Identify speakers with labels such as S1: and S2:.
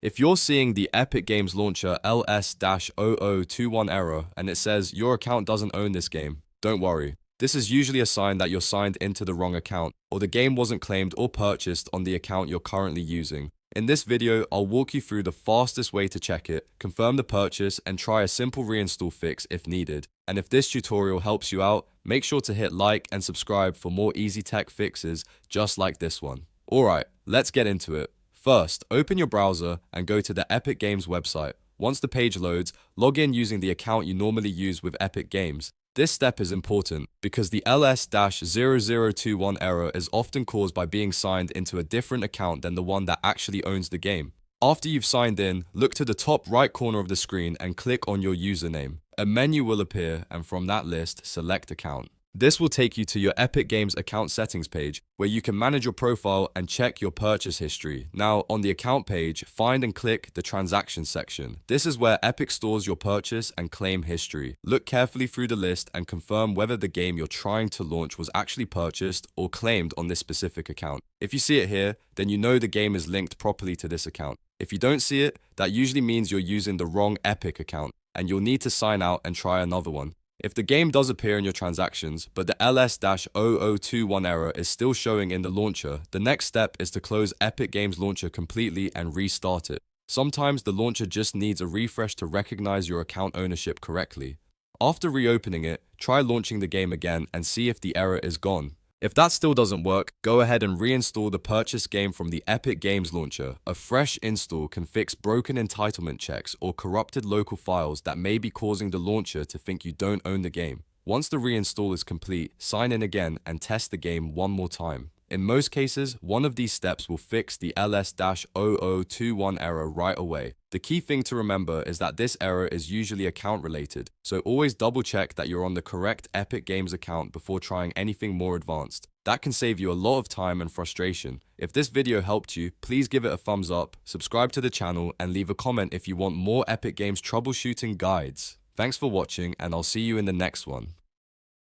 S1: If you're seeing the Epic Games Launcher LS-0021 error and it says your account doesn't own this game, don't worry. This is usually a sign that you're signed into the wrong account, or the game wasn't claimed or purchased on the account you're currently using. In this video, I'll walk you through the fastest way to check it, confirm the purchase, and try a simple reinstall fix if needed. And if this tutorial helps you out, make sure to hit like and subscribe for more easy tech fixes just like this one. Alright, let's get into it. First, open your browser and go to the Epic Games website. Once the page loads, log in using the account you normally use with Epic Games. This step is important because the LS-0021 error is often caused by being signed into a different account than the one that actually owns the game. After you've signed in, look to the top right corner of the screen and click on your username. A menu will appear, and from that list, select account. This will take you to your Epic Games account settings page, where you can manage your profile and check your purchase history. Now, on the account page, find and click the transactions section. This is where Epic stores your purchase and claim history. Look carefully through the list and confirm whether the game you're trying to launch was actually purchased or claimed on this specific account. If you see it here, then you know the game is linked properly to this account. If you don't see it, that usually means you're using the wrong Epic account, and you'll need to sign out and try another one. If the game does appear in your transactions, but the LS-0021 error is still showing in the launcher, the next step is to close Epic Games Launcher completely and restart it. Sometimes the launcher just needs a refresh to recognize your account ownership correctly. After reopening it, try launching the game again and see if the error is gone. If that still doesn't work, go ahead and reinstall the purchased game from the Epic Games Launcher. A fresh install can fix broken entitlement checks or corrupted local files that may be causing the launcher to think you don't own the game. Once the reinstall is complete, sign in again and test the game one more time. In most cases, one of these steps will fix the LS-0021 error right away. The key thing to remember is that this error is usually account related, so always double check that you're on the correct Epic Games account before trying anything more advanced. That can save you a lot of time and frustration. If this video helped you, please give it a thumbs up, subscribe to the channel, and leave a comment if you want more Epic Games troubleshooting guides. Thanks for watching, and I'll see you in the next one.